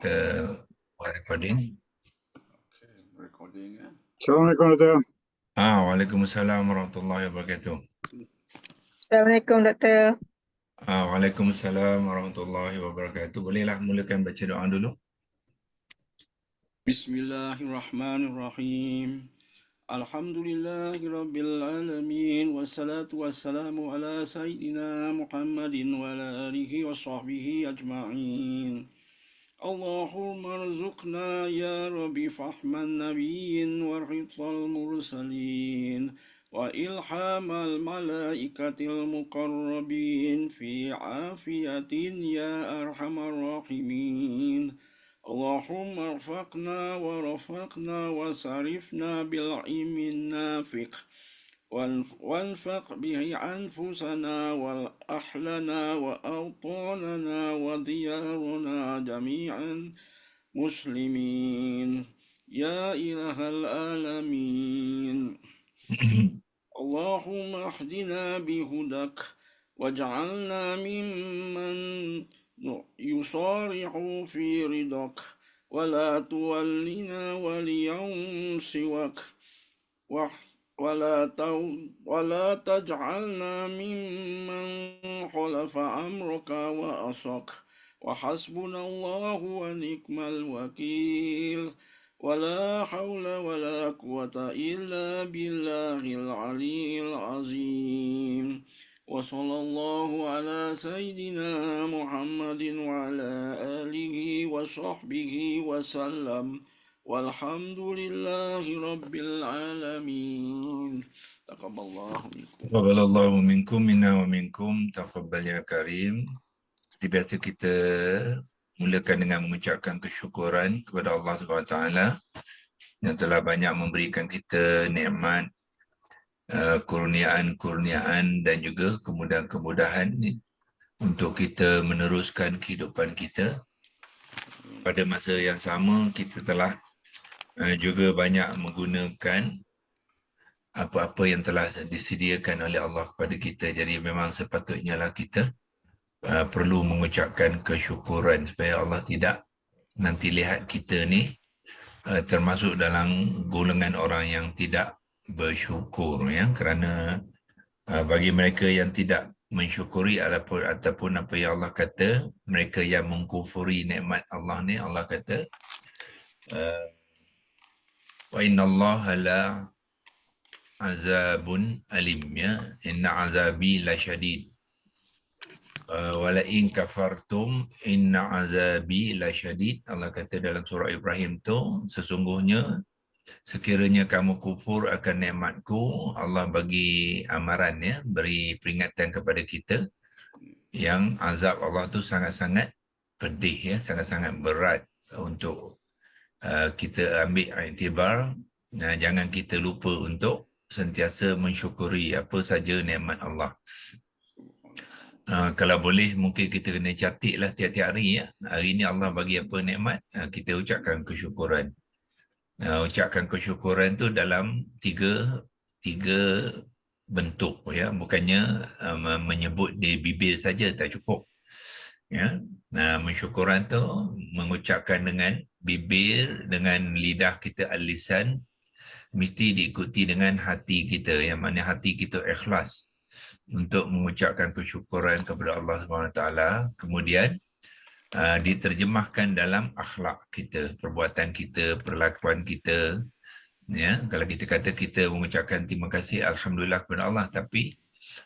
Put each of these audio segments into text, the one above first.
Kita buat recording. Okay, recording ya. Assalamualaikum Doktor. Waalaikumsalam warahmatullahi wabarakatuh. Assalamualaikum Doktor. Waalaikumsalam warahmatullahi wabarakatuh. Bolehlah mulakan baca doa dulu. Bismillahirrahmanirrahim. Alhamdulillahirabbil alamin wassalatu wassalamu ala sayyidina Muhammadin wa ala alihi wa sahbihi ajma'in. Allahumma rzuqna ya Rabbi fahman nabiyyin wa rifal mursalin wa ilhamal malaikatil muqarrabin fi afiyatin ya arhamar rahimin. Allahumma rfaqna wa rafaqna wa sarifna bil ilmin nafiq وانفق به أنفسنا والأحلنا وأوطاننا وديارنا جميعا مسلمين يا إله العالمين. اللهم اهدنا بهداك واجعلنا ممن يصارع في رضاك ولا تولنا وليا سواك ولا تجعلنا ممن خلف أمرك وأصاك وحسبنا الله ونعم الوكيل ولا حول ولا قوة إلا بالله العلي العظيم وصلى الله على سيدنا محمد وعلى آله وصحبه وسلم walhamdulillahi rabbil alamin. Taqabbalallahu minkum. Taqabbalallahu minkum minna wa minkum. Taqabbal ya karim. Seperti biasa kita mulakan dengan mengucapkan kesyukuran kepada Allah SWT yang telah banyak memberikan kita nikmat, kurniaan-kurniaan dan juga kemudahan-kemudahan untuk kita meneruskan kehidupan kita. Pada masa yang sama kita telah juga banyak menggunakan apa-apa yang telah disediakan oleh Allah kepada kita. Jadi memang sepatutnya lah kita perlu mengucapkan kesyukuran supaya Allah tidak nanti lihat kita ni termasuk dalam golongan orang yang tidak bersyukur, ya. Kerana bagi mereka yang tidak mensyukuri ataupun apa yang Allah kata, mereka yang mengkufuri nikmat Allah ni, Allah kata wa inna Allah la azabun alim, ya. Inna azabi la syadid wa la in kafartum inna azabi la syadid. Allah kata dalam surah Ibrahim tu, sesungguhnya sekiranya kamu kufur akan nikmatku, Allah bagi amaran, ya, beri peringatan kepada kita yang azab Allah tu sangat-sangat pedih, ya, sangat-sangat berat untuk kita ambil iktibar. Jangan kita lupa untuk sentiasa mensyukuri apa saja nikmat Allah. Kalau boleh mungkin kita kena catiklah tiap-tiap hari, ya. Hari ni Allah bagi apa nikmat, kita ucapkan kesyukuran. Ucapkan kesyukuran tu dalam tiga bentuk, ya. Bukannya menyebut di bibir saja tak cukup, ya. Mensyukuran tu mengucapkan dengan bibir, dengan lidah kita al-lisan, mesti diikuti dengan hati kita, yang mana hati kita ikhlas untuk mengucapkan kesyukuran kepada Allah SWT. Kemudian diterjemahkan dalam akhlak kita, perbuatan kita, perlakuan kita, ya. Kalau kita kata kita mengucapkan terima kasih, alhamdulillah kepada Allah, tapi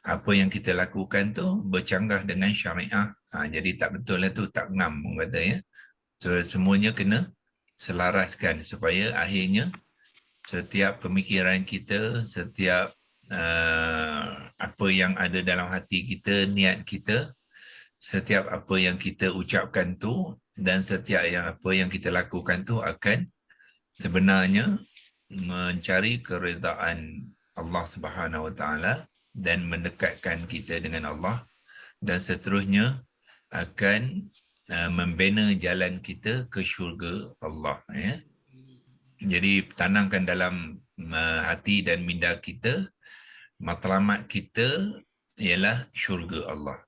apa yang kita lakukan tu bercanggah dengan syariah, jadi tak betul lah tu, tak ngam orang kata, ya. So, semuanya kena selaraskan supaya akhirnya setiap pemikiran kita, setiap apa yang ada dalam hati kita, niat kita, setiap apa yang kita ucapkan tu dan setiap apa yang kita lakukan tu akan sebenarnya mencari keredaan Allah Subhanahu Wa Taala dan mendekatkan kita dengan Allah, dan seterusnya akan membina jalan kita ke syurga Allah, ya. Jadi tanamkan dalam hati dan minda kita, matlamat kita ialah syurga Allah.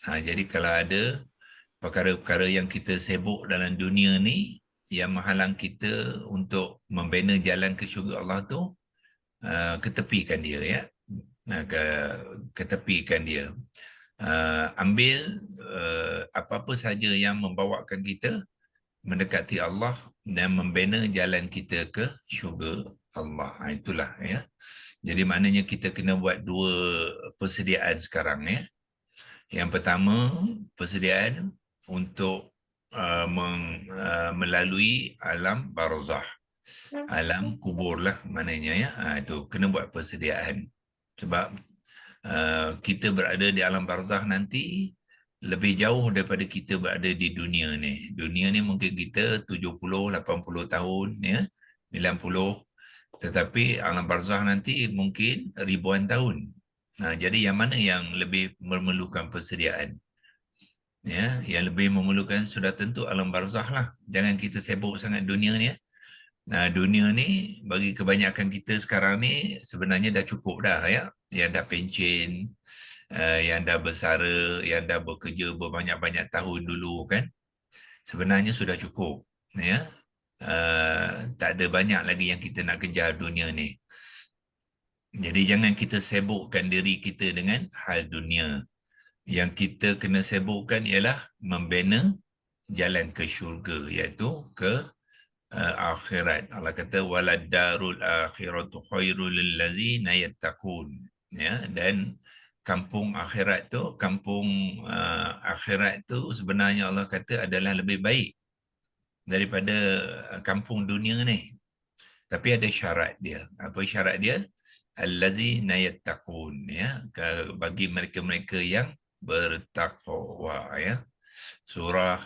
Jadi kalau ada perkara-perkara yang kita sibuk dalam dunia ni yang menghalang kita untuk membina jalan ke syurga Allah tu, ketepikan dia, ya. Ketepikan dia. Ambil apa-apa saja yang membawakan kita mendekati Allah dan membina jalan kita ke syurga Allah. Itulah, ya. Jadi maknanya kita kena buat dua persediaan sekarang, ya. Yang pertama, persediaan untuk melalui alam barzah, alam kubur lah maknanya, ya. Itu kena buat persediaan. Sebab kita berada di alam barzah nanti lebih jauh daripada kita berada di dunia ni. Dunia ni mungkin kita 70, 80 tahun, ya, 90. Tetapi alam barzah nanti mungkin ribuan tahun. Jadi yang mana yang lebih memerlukan persediaan? Ya, yang lebih memerlukan sudah tentu alam barzah lah. Jangan kita sibuk sangat dunia ni, ya. Dunia ni bagi kebanyakan kita sekarang ni sebenarnya dah cukup dah, ya. Yang dah pencen, yang dah bersara, yang dah bekerja berbanyak-banyak tahun dulu kan. Sebenarnya sudah cukup, ya. Tak ada banyak lagi yang kita nak kejar dunia ni. Jadi jangan kita sibukkan diri kita dengan hal dunia. Yang kita kena sibukkan ialah membina jalan ke syurga, iaitu ke akhirat. Allah kata waladdarul akhiratu khairul lillazina yattaqun, ya. Dan kampung akhirat tu, kampung akhirat tu sebenarnya Allah kata adalah lebih baik daripada kampung dunia ni. Tapi ada syarat dia. Apa syarat dia? Allazina yattaqun, ya. Bagi mereka-mereka yang bertakwa, ya. Surah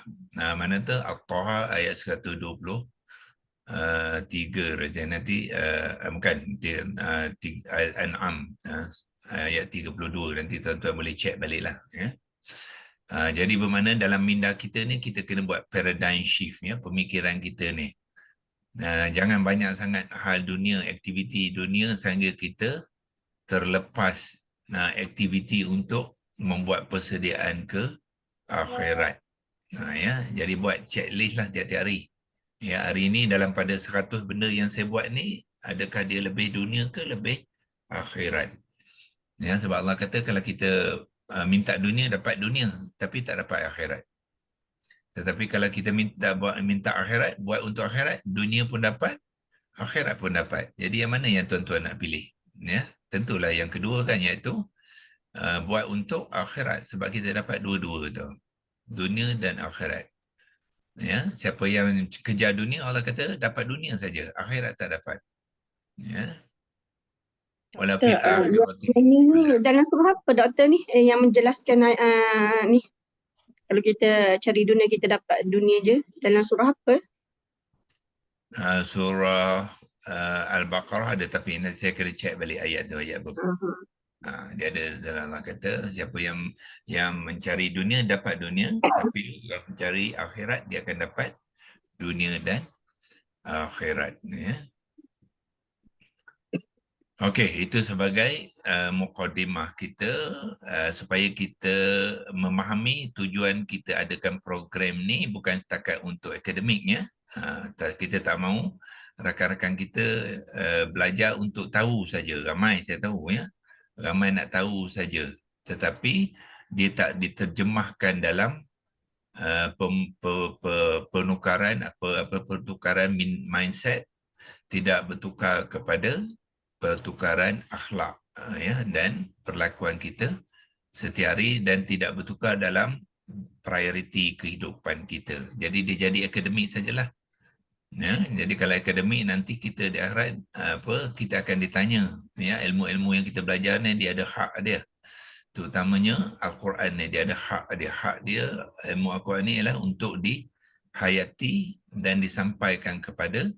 mana tu? At-Taha ayat 123 nanti, bukan Al-An'am ayat 32, nanti tuan-tuan boleh cek baliklah, ya. Jadi bermakna dalam minda kita ni kita kena buat paradigm shift, ya, pemikiran kita ni. Jangan banyak sangat hal dunia, aktiviti dunia sehingga kita terlepas aktiviti untuk membuat persediaan ke akhirat. Ya, jadi buat checklist lah tiap-tiap hari. Ya, hari ini dalam pada 100 benda yang saya buat ni, adakah dia lebih dunia ke lebih akhirat? Ya, sebab Allah kata kalau kita minta dunia, dapat dunia, tapi tak dapat akhirat. Tetapi kalau kita minta akhirat, buat untuk akhirat, dunia pun dapat, akhirat pun dapat. Jadi yang mana yang tuan-tuan nak pilih? Ya, tentulah yang kedua kan, iaitu buat untuk akhirat, sebab kita dapat dua-dua tu, dunia dan akhirat. Ya, siapa yang kejar dunia, Allah kata dapat dunia saja, akhirat tak dapat. Ya. Walaupun Ini dalam surah apa doktor ni yang menjelaskan ni? Kalau kita cari dunia, kita dapat dunia je. Dalam surah apa? Surah Al-Baqarah ada, tapi nanti saya kena cek balik ayat tu, ayat berapa. Dia ada dalam Allah kata siapa yang mencari dunia dapat dunia, tapi yang mencari akhirat dia akan dapat dunia dan akhirat, ya. Okey, itu sebagai mukadimah kita supaya kita memahami tujuan kita adakan program ni bukan setakat untuk akademiknya. Kita tak mahu rakan-rakan kita belajar untuk tahu saja. Ramai saya tahu, ya. Ramai nak tahu saja. Tetapi dia tak diterjemahkan dalam pertukaran mindset, tidak bertukar kepada pertukaran akhlak, ya, dan perlakuan kita setiap hari, dan tidak bertukar dalam prioriti kehidupan kita. Jadi dia jadi akademik sajalah. Ya, jadi kalau akademik nanti kita di akhirat kita akan ditanya, ya, ilmu-ilmu yang kita belajar ni dia ada hak dia. Terutamanya Al-Quran ni dia ada hak dia. Hak dia, ilmu Al-Quran ni ialah untuk dihayati dan disampaikan kepada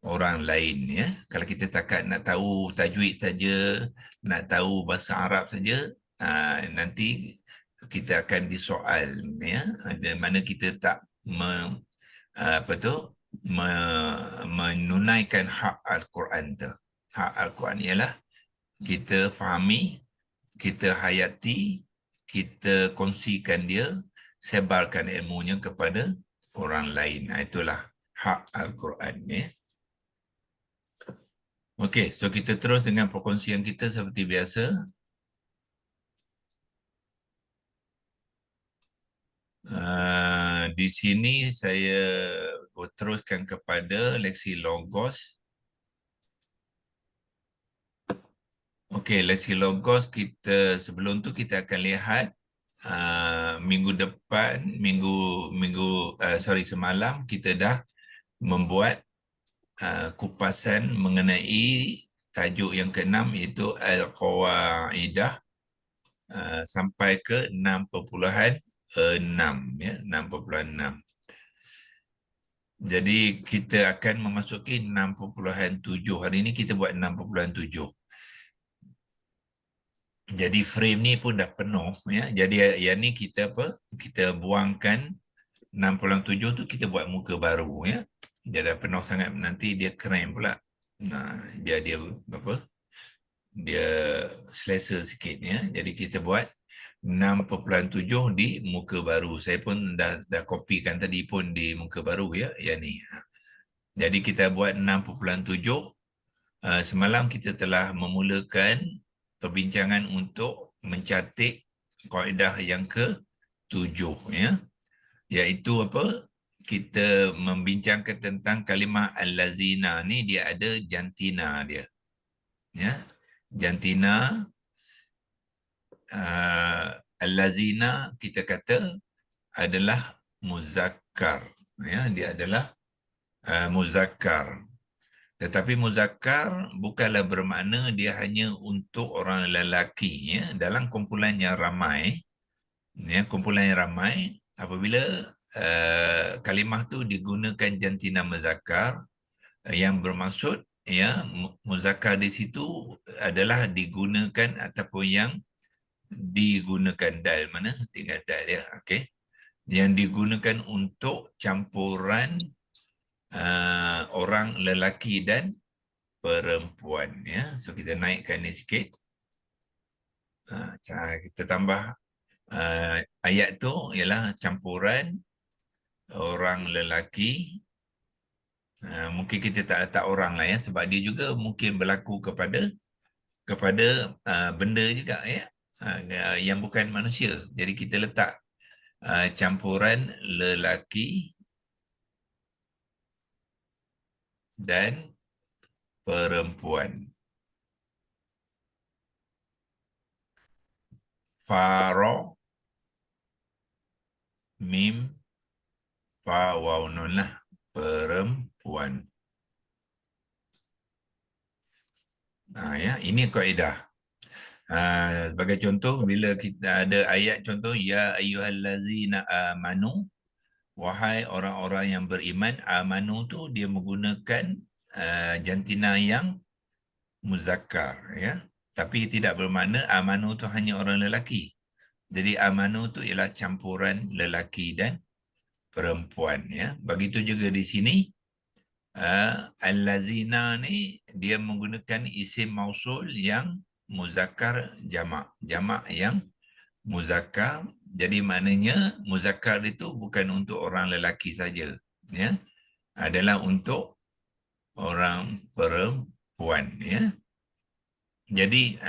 orang lain, ya. Kalau kita takat nak tahu tajwid saja, nak tahu bahasa Arab saja, nanti kita akan disoal, ya. Ada mana kita tak menunaikan hak Al-Quran tu. Hak Al-Quran ialah kita fahami, kita hayati, kita kongsikan dia sebarkan ilmunya kepada orang lain. Itulah hak Al-Quran. Ya. Okey, so kita terus dengan perkongsian kita seperti biasa. Di sini saya teruskan kepada leksi Logos. Okey, leksi Logos kita sebelum tu kita akan lihat minggu depan, semalam kita dah membuat kupasan mengenai tajuk yang ke-6 iaitu Al-Qawaidah sampai ke 6.6 ya, 6.6. Jadi kita akan memasuki 6.7. Hari ini kita buat 6.7. Jadi frame ni pun dah penuh ya. Jadi yang ni kita kita buangkan 6.7 tu, kita buat muka baru ya. Dia dah penuh sangat, nanti dia kram pula. Nah, dia dia selesa sikit ya. Jadi kita buat 6.7 di muka baru. Saya pun dah kopikan tadi pun di muka baru ya, yang ni. Jadi kita buat 6.7. Semalam kita telah memulakan perbincangan untuk mencatat kaedah yang ke-7 ya. Iaitu apa? Kita membincangkan tentang kalimah al-lazina ni, dia ada jantina dia. Ya. Jantina al-lazina kita kata adalah muzakkar. Ya, dia adalah muzakkar. Tetapi muzakkar bukanlah bermakna dia hanya untuk orang lelaki ya. Dalam kumpulan yang ramai ya, apabila kalimah tu digunakan jantina muzakkar, yang bermaksud ya muzakkar di situ adalah digunakan ataupun yang digunakan dal, mana tinggal dal ya, okey, yang digunakan untuk campuran orang lelaki dan perempuan ya. So kita naikkan ni sikit. Kita tambah ayat tu ialah campuran orang lelaki. Mungkin kita tak letak orang lah ya, sebab dia juga mungkin berlaku kepada benda juga ya, yang bukan manusia. Jadi kita letak campuran lelaki dan perempuan. Faro, mim, fa, waw, nun lah, perempuan. Ya, ini kaedah. Sebagai contoh, bila kita ada ayat contoh, ya ayyuhallazina amanu, wahai orang-orang yang beriman. Amanu tu dia menggunakan jantina yang muzakkar ya. Tapi tidak bermakna amanu tu hanya orang lelaki. Jadi amanu tu ialah campuran lelaki dan perempuan ya. Begitu juga di sini al-lazina ni dia menggunakan isim mausul yang muzakkar jamak. Jamak yang muzakkar. Jadi maknanya muzakkar itu bukan untuk orang lelaki saja ya. Adalah untuk orang perempuan ya. Jadi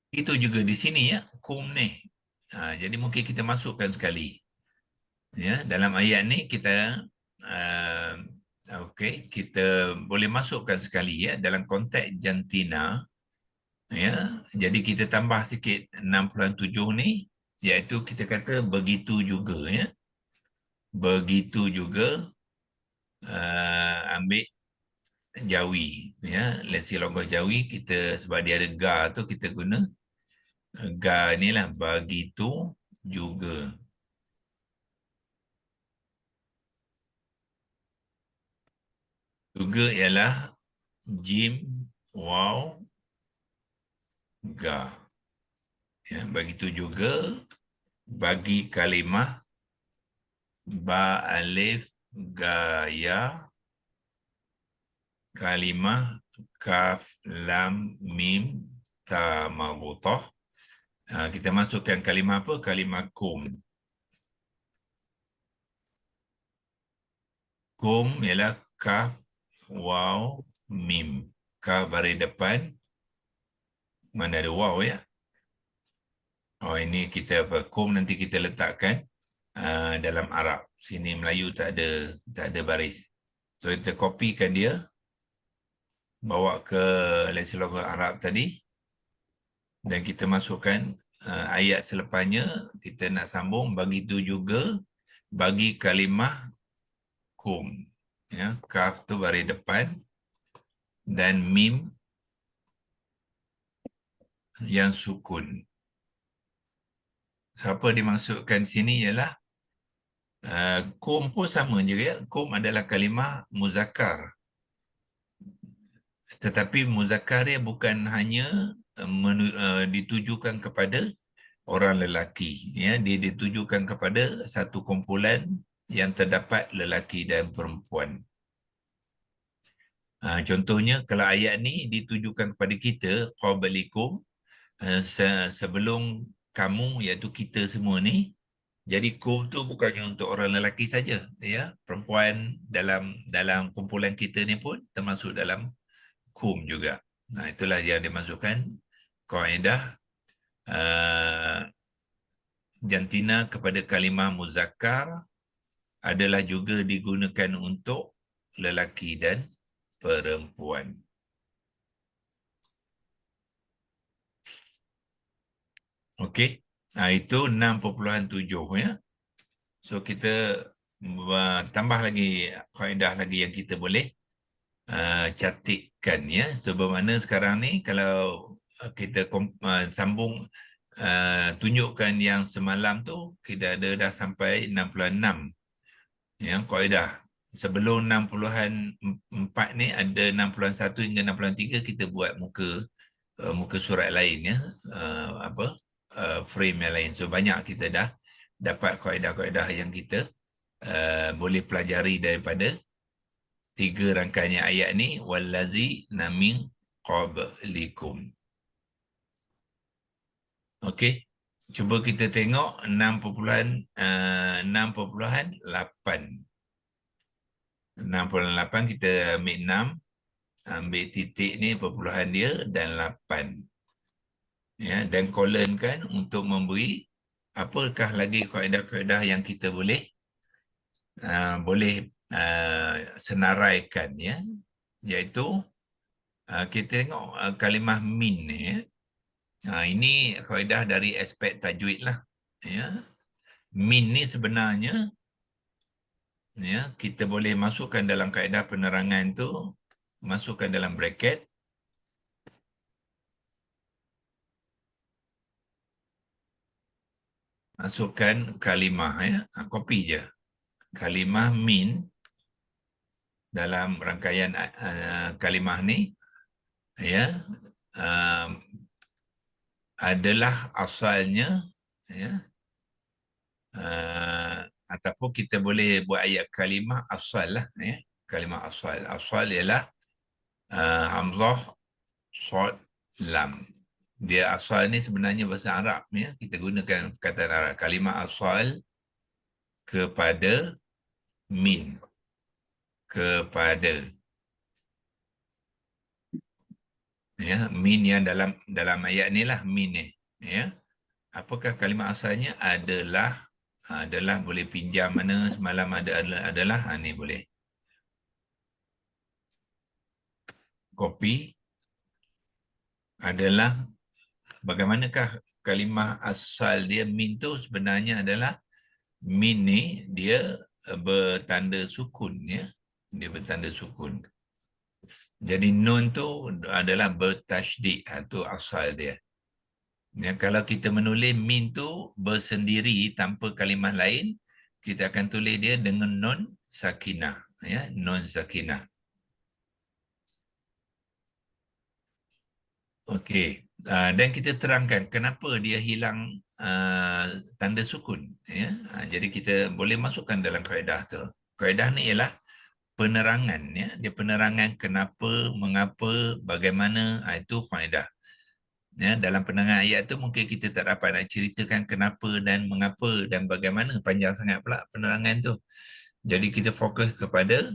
itu juga di sini ya, kum ni. Jadi mungkin kita masukkan sekali. Ya, dalam ayat ni kita okey, kita boleh masukkan sekali ya dalam konteks jantina. Ya, jadi kita tambah sikit 6.7 ni, iaitu kita kata begitu juga ya. Begitu juga ambil Jawi ya, leksi logos Jawi kita, sebab dia ada ga tu, kita guna ga ni lah, begitu juga. Juga ialah jim, waw, ga. Ya, begitu juga bagi kalimah ba, alif, ga, ya, kalimah kaf, lam, mim, ta, marbutah, Kita masukkan kalimah apa? Kalimah kum. Kum ialah kaf, waw, mim. Kaf baris depan, mana ada waw ya. Oh, ini kita apa? Kum nanti kita letakkan dalam Arab. Sini Melayu tak ada baris. So kita kopikan dia, bawa ke leksilogon Arab tadi, dan kita masukkan ayat selepasnya. Kita nak sambung, begitu juga bagi kalimah kum. Ya, kaf tu baris depan dan mim yang sukun. Siapa dimaksudkan sini ialah kum pun sama juga ya. Kum adalah kalimah muzakkar. Tetapi muzakkar dia bukan hanya ditujukan kepada orang lelaki, ya, dia ditujukan kepada satu kumpulan yang terdapat lelaki dan perempuan. Contohnya kalau ayat ni ditujukan kepada kita, qablikum, sebelum kamu, iaitu kita semua ni. Jadi kum tu bukannya untuk orang lelaki saja, ya, perempuan dalam kumpulan kita ni pun termasuk dalam kum juga. Itulah yang dimasukkan kaedah jantina kepada kalimah muzakkar adalah juga digunakan untuk lelaki dan perempuan. Okey, itu 6.7 ya. So kita tambah lagi kaedah lagi yang kita boleh catikkan ya. So bermakna sekarang ni kalau kita sambung tunjukkan yang semalam tu, kita ada dah sampai 66 yang kaedah. Sebelum 64 ni ada 61 hingga 63 kita buat muka surat lain ya, frame yang lain. So banyak kita dah dapat kaedah-kaedah yang kita boleh pelajari daripada 3 rangkaian ayat ni, wallazi namin qablikum. Okey, cuba kita tengok 6.8. 6.8 kita ambil 6, ambil titik ni perpuluhan dia dan 8. Ya, dan kolonkan untuk memberi apakah lagi kaedah-kaedah yang kita boleh senaraikan ya, iaitu kita tengok kalimah min ni ya. Ini kaedah dari aspek tajwid lah ya. Min ni sebenarnya ya, kita boleh masukkan dalam kaedah penerangan tu, masukkan dalam bracket, masukkan kalimah ya, copy je kalimah min dalam rangkaian kalimah ni ya, adalah asalnya ya, ataupun kita boleh buat ayat kalimah asal lah ya. Kalimah asal ialah hamzah sad lam. Dia asal ni sebenarnya bahasa Arab ya, kita gunakan perkataan Arab. Kalimah asal kepada min, kepada ya, min yang dalam ayat ni lah min ni ya. Apakah kalimah asalnya? Adalah boleh pinjam mana semalam adalah ni boleh copy. Adalah bagaimanakah kalimah asal dia min tu sebenarnya adalah min ni dia bertanda sukun ya. Dia bertanda sukun. Jadi nun tu adalah bertasydid, itu asal dia. Ya, kalau kita menulis min tu bersendiri tanpa kalimah lain, kita akan tulis dia dengan nun sakinah ya, nun sakinah. Okey, dan kita terangkan kenapa dia hilang tanda sukun ya. Jadi kita boleh masukkan dalam kaedah tu. Kaedah ni ialah penerangan ya, dia penerangan kenapa, mengapa, bagaimana, itu kaedah. Ya, dalam penerangan ayat tu mungkin kita tak dapat nak ceritakan kenapa dan mengapa dan bagaimana, panjang sangat pula penerangan tu. Jadi kita fokus kepada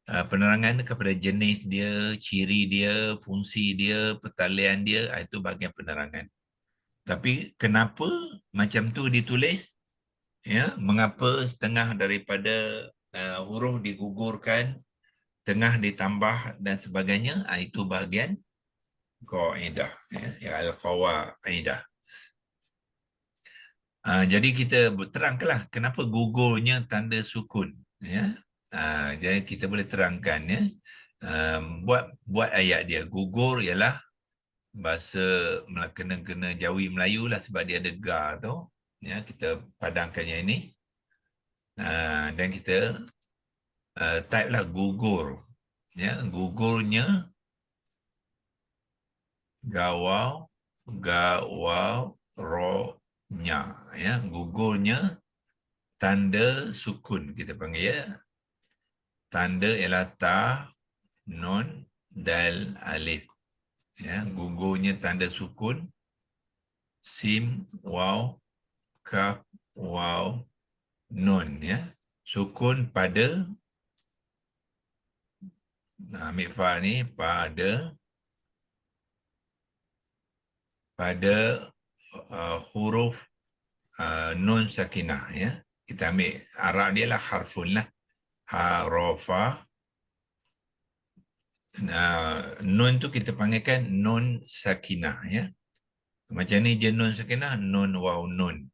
penerangan tu, kepada jenis dia, ciri dia, fungsi dia, pertalian dia, itu bahagian penerangan. Tapi kenapa macam tu ditulis? Ya, mengapa setengah daripada huruf digugurkan, tengah ditambah dan sebagainya, itu bahagian kaidah, ya, al-qawaidah. Jadi kita terangkanlah kenapa gugurnya tanda sukun, ya. Jadi kita boleh terangkan, ya. Buat ayat dia gugur ialah bahasa kena Jawi Melayu lah, sebab dia ada ga tu, ya. Kita padangkan yang ini, dan kita type lah gugur, ya. Gugurnya gawau ro-nya, ya. Gugurnya tanda sukun kita panggil, ya. Tanda ialah ta, nun, dal, alif, ya. Gugurnya tanda sukun sim, waw, kaf, waw, nun, ya. Sukun pada, ambil fa ni, pada huruf nun sakinah, ya. Kita ambil Arab dia lah harfun lah, harofa. Nun tu kita panggilkan nun sakinah, ya. Macam ni je nun sakinah, nun waw nun.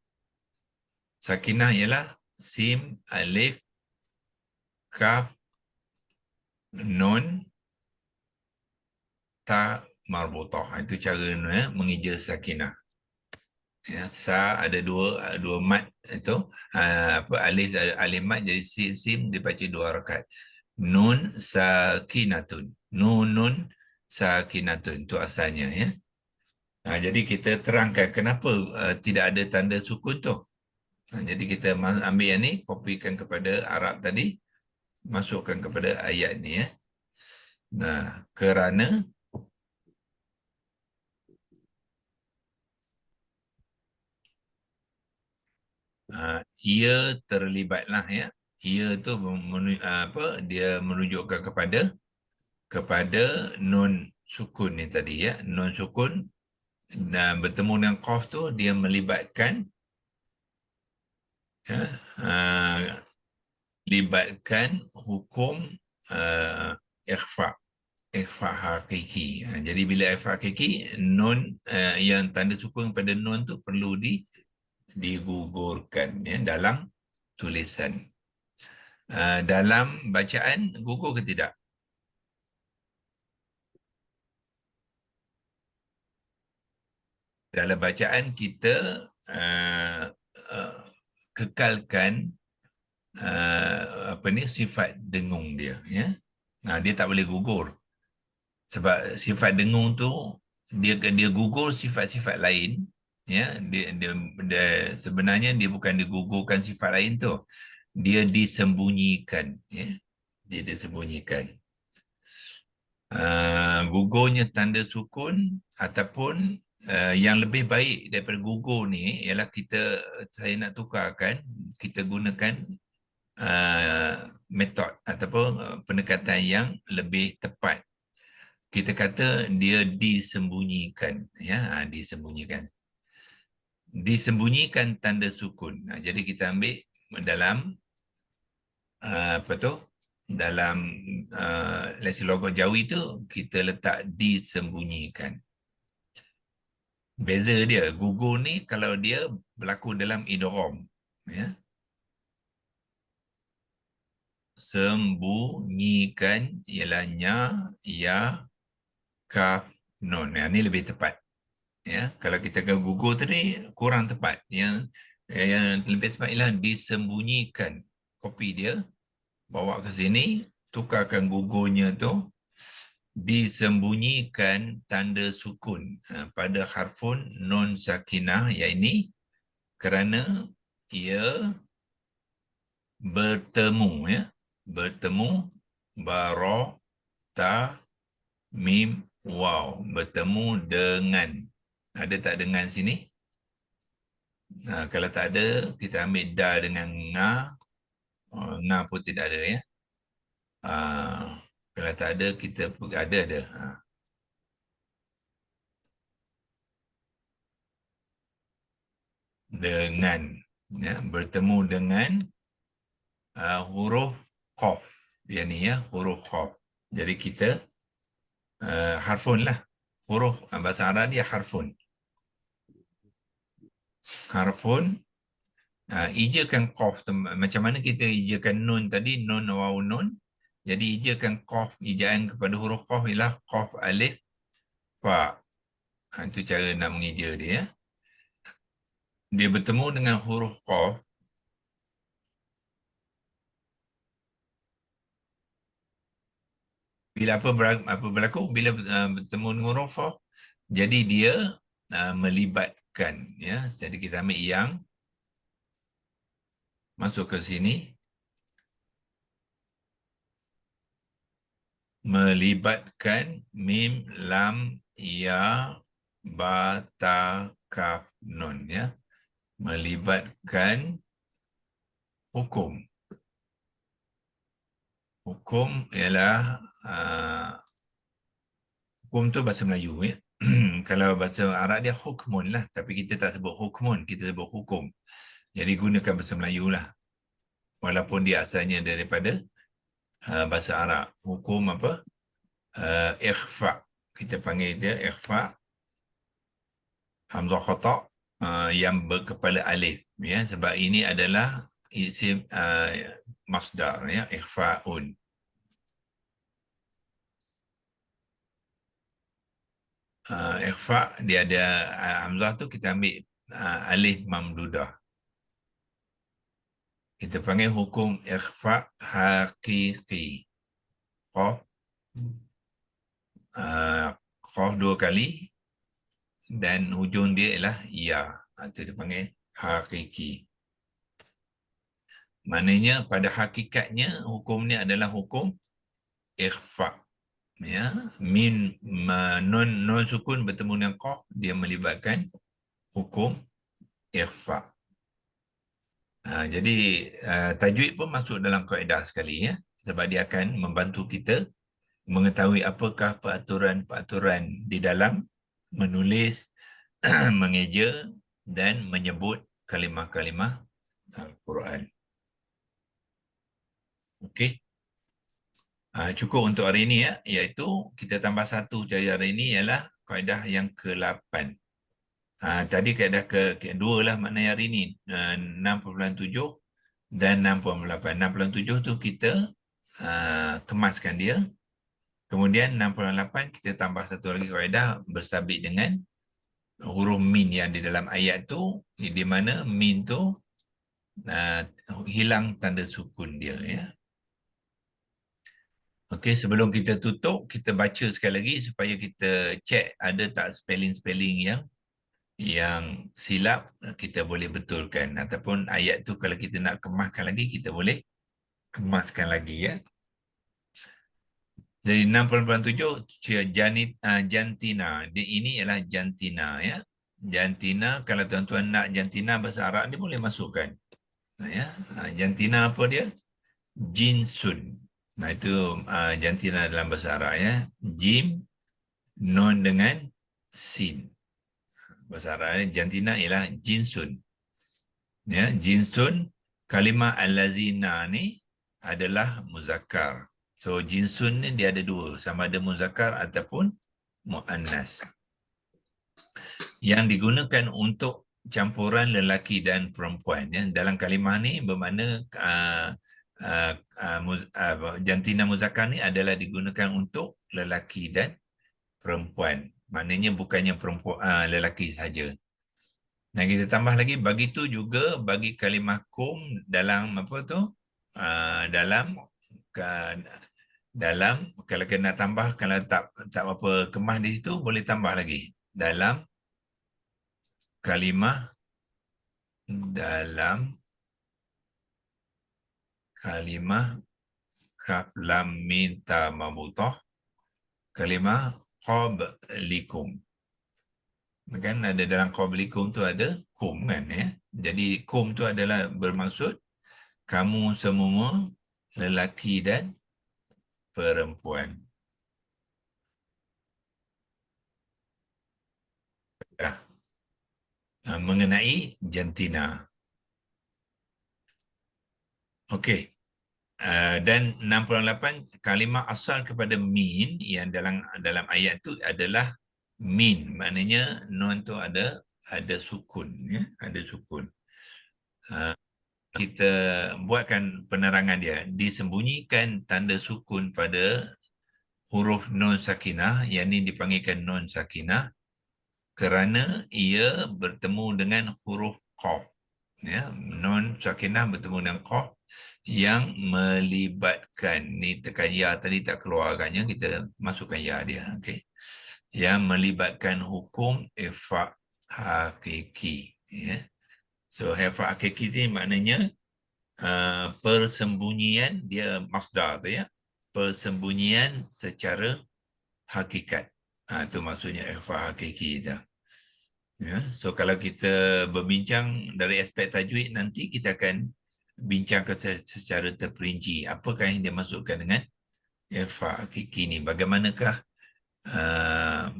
Sakinah ialah sim, alif, kaf, nun, ta, marbutah. Itu cara, ya, mengeja sakinah. Ya, sa ada dua mat itu, alif mat jadi sim dibaca 2 harakat. Nun sakinatun, nunun sakinatun, itu asalnya, ya. Jadi kita terangkan kenapa tidak ada tanda sukun tu. Jadi kita ambil yang ni, kopikan kepada Arab tadi, masukkan kepada ayat ni, ya. Kerana ia terlibatlah, ya. Ia tu dia menunjukkan kepada nun sukun ni tadi, ya. Nun sukun dan bertemu dengan qaf tu, dia melibatkan, ya, libatkan hukum ikhfa hakiki. Jadi bila ikhfa hakiki, nun yang tanda sukun pada nun tu perlu digugurkan, ya, dalam tulisan. Dalam bacaan gugur ke tidak? Dalam bacaan kita kekalkan sifat dengung dia, ya. Dia tak boleh gugur. Sebab sifat dengung tu dia gugur sifat-sifat lain, ya. Dia sebenarnya dia bukan digugurkan sifat lain tu. Dia disembunyikan, ya. Dia disembunyikan. Gugurnya tanda sukun ataupun yang lebih baik daripada gugur ni ialah saya nak tukarkan, kita gunakan metod ataupun pendekatan yang lebih tepat. Kita kata dia disembunyikan, ya, disembunyikan. Disembunyikan tanda sukun. Jadi kita ambil dalam dalam leksi logat Jawi tu kita letak disembunyikan. Beza dia, gugur ni kalau dia berlaku dalam idgham, ya. Sembunyikan ialah nya, ya, kaf, nun. Ini lebih tepat, ya. Kalau kita gugur tadi kurang tepat. Yang lebih tepat ialah disembunyikan. Kopi dia, bawa ke sini, tukarkan gugurnya tu, disembunyikan tanda sukun pada harfun nun sakinah, iaitu kerana ia bertemu, ya. Bertemu ta, mim, waw, bertemu dengan, Ada tak dengan sini? Kalau tak ada, kita ambil da dengan nga. Nga pun tidak ada ya. Kalau tak ada, kita ada. Dengan, ya, bertemu dengan huruf qaf. Dia ni ya, huruf qaf. Jadi kita harfun lah. Huruf bahasa Arab dia harfun. Harfun, ijakan qaf. Macam mana kita ijakan nun tadi, nun waw nun. Jadi ijakan qaf, ijaan kepada huruf qaf ialah qaf alif fa. Itu cara nak mengija dia ya. Dia bertemu dengan huruf qaf. Bila apa berlaku? Bila bertemu dengan huruf qaf, jadi dia melibatkan ya. Jadi kita ambil yang masuk ke sini, melibatkan mim, lam, ya, ba, ta, kaf, nun ya. Melibatkan hukum. Hukum ialah hukum tu bahasa Melayu ya. Kalau bahasa Arab dia hukmun lah, tapi kita tak sebut hukmun, kita sebut hukum. Jadi gunakan bahasa Melayu lah. Walaupun dia asalnya daripada bahasa Arab. Hukum apa? Ikhfa. Kita panggil dia ikhfa. Hamzah khata' yang berkepala alif ya, sebab ini adalah isim masdar ya, ikhfa'un. Ikhfa dia ada hamzah tu, kita ambil alif mamdudah. Kita panggil hukum ikhfa haqiqi. Qaf dua kali dan hujung dia ialah ya. Itu dia panggil haqiqi. Maknanya pada hakikatnya hukum ni adalah hukum ikhfa. Ya, min non sukun bertemu dengan qaf, dia melibatkan hukum ikhfa. Jadi tajwid pun masuk dalam kaedah sekali ya, sebab dia akan membantu kita mengetahui apakah peraturan-peraturan di dalam menulis, mengeja dan menyebut kalimah-kalimah Al-Quran. Okey. Cukup untuk hari ini ya, iaitu kita tambah satu cara hari ini ialah kaedah yang ke-8. Tadi kaedah kedua lah maknanya hari ini 6.7 dan 6.8. 6.7 tu kita kemaskan dia. Kemudian 6.8 kita tambah satu lagi kaedah bersabit dengan huruf min yang di dalam ayat tu, di mana min tu hilang tanda sukun dia ya. Okey, sebelum kita tutup, kita baca sekali lagi supaya kita cek ada tak spelling-spelling yang silap, kita boleh betulkan. Ataupun ayat tu kalau kita nak kemaskan lagi, kita boleh kemaskan lagi ya. Jadi 6.7 jantina. Ini ialah jantina ya. Jantina, kalau tuan-tuan nak jantina bahasa Arab ni boleh masukkan. Ya. Jantina apa dia? Jinsun. Itu jantina dalam bahasa Arab ya. Jim, nun dengan sin. Bahasa Arab jantina ialah jinsun. Ya, jinsun, kalimah al-lazina ni adalah muzakkar. So jinsun ni dia ada dua, sama ada muzakkar ataupun muannas. Yang digunakan untuk campuran lelaki dan perempuan ya. Dalam kalimah ni bermakna jantina muzakkar ni adalah digunakan untuk lelaki dan perempuan. Maknanya bukannya perempuan lelaki saja. Dan kita tambah lagi, begitu juga bagi kalimah kum dalam apa tu? Dalam kalau kena tambah, kalau tak apa kemah di situ boleh tambah lagi. Dalam kalimah kaf lam mim ta mabutah, kalimah qablikum. Kan ada dalam qablikum tu ada kum kan ya. Jadi kum tu adalah bermaksud kamu semua lelaki dan perempuan. Mengenai jantina. Okey. Dan 68 kalimah asal kepada min yang dalam ayat tu adalah min, maknanya nun tu ada sukun ya, ada sukun. Kita buatkan penerangan dia. Disembunyikan tanda sukun pada huruf nun sakinah, yang ini dipanggilkan nun sakinah kerana ia bertemu dengan huruf qaf. Ya, nun sakinah bertemu dengan qaf yang melibatkan, ni tekan ya tadi tak keluar agaknya, kita masukkan ya dia, okey. Yang melibatkan hukum ifa' hakiki ya. So ifa' hakiki ni maknanya persembunyian, dia masdar tu ya, persembunyian secara hakikat. Itu maksudnya ifa' hakiki tu. Ya, so kalau kita berbincang dari aspek tajwid, nanti kita akan bincangkan secara terperinci apakah yang dia masukkan dengan ifa' hakiki ni. Bagaimanakah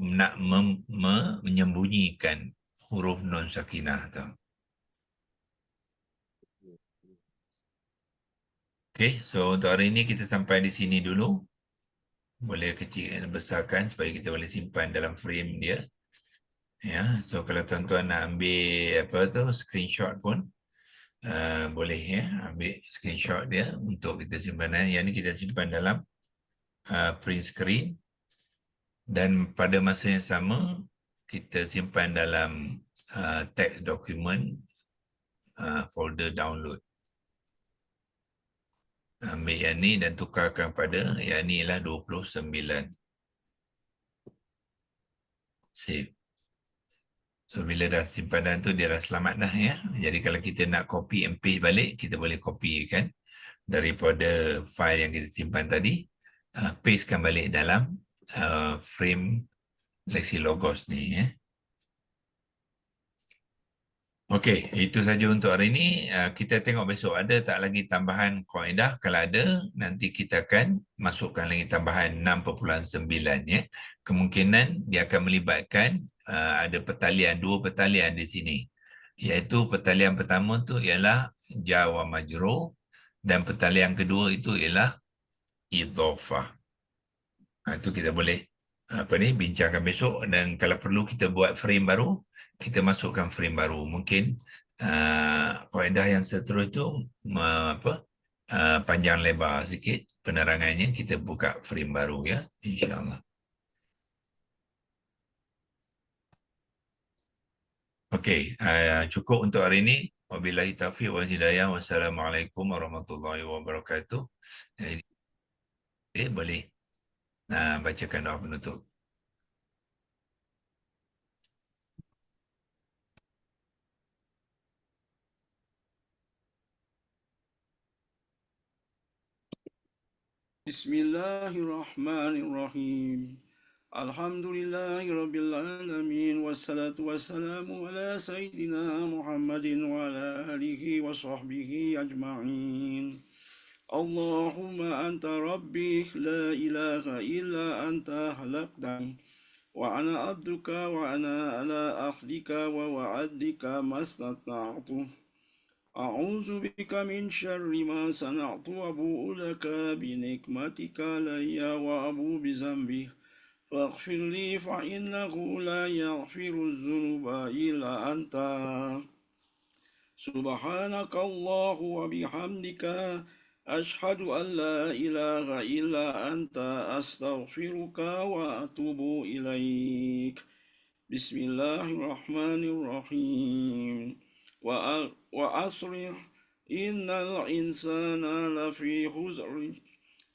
nak menyembunyikan huruf nun sakinah tu. Okey, so untuk hari ini kita sampai di sini dulu. Boleh kecil dan besarkan supaya kita boleh simpan dalam frame dia. Ya, so kalau tuan-tuan nak ambil screenshot pun boleh ya, ambil screenshot dia untuk kita simpanan. Yang ni kita simpan dalam print screen, dan pada masa yang sama kita simpan dalam text document folder download. Ambil yang ni dan tukarkan pada yang ni ialah 29. Save. So bila dah simpanan tu dia dah selamat dah ya. Jadi kalau kita nak copy and paste balik, kita boleh copy kan daripada file yang kita simpan tadi, pastekan balik dalam frame Lexilogos ni ya. Okey, itu saja untuk hari ini. Kita tengok besok ada tak lagi tambahan kaedah. Kalau ada, nanti kita akan masukkan lagi tambahan 6.9 ya. Kemungkinan dia akan melibatkan ada pertalian, 2 pertalian di sini. Iaitu pertalian pertama tu ialah jar wa majrur, dan pertalian kedua itu ialah idhafah. Itu kita boleh bincangkan besok, dan kalau perlu kita buat frame baru, kita masukkan frame baru. Mungkin kaedah yang seterus itu panjang lebar sikit penerangannya, kita buka frame baru ya, insya-Allah. Okey, cukup untuk hari ini. Wabillahi taufiq wal hidayah. Wassalamualaikum warahmatullahi wabarakatuh. Boleh bacakan doa penutup. Bismillahirrahmanirrahim. Alhamdulillahirabbil alamin, wassalatu wassalamu ala sayyidina Muhammadin wa ala alihi wa sahbihi ajma'in. Allahumma anta rabbi la ilaha illa anta khalaqtani wa ana abduka wa ana ala akhdika wa wa'adika mastata'tu. A'udzu bika min syarri ma sana'tu wa abu'u laka bi nikmatika alayya wa abu bi zambi faghfir li fa innahu la yaghfiru dzunuba illa anta. Subhanaka Allahu wa bihamdika ashhadu an la ilaha illa anta astaghfiruka wa atubu ilaik. Bismillahirrahmanirrahim. Wa asrih innal insana lafi khusr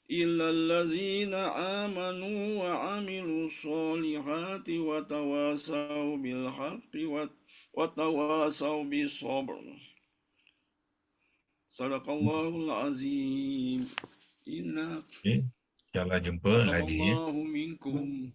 illa allazina amanu wa amilus solihati wa tawasaw bil haqqi wa tawasaw bis sabr. Sadaqallahul azim. Inna InsyaAllah jumpa lagi ya. taqabbalallahu minkum.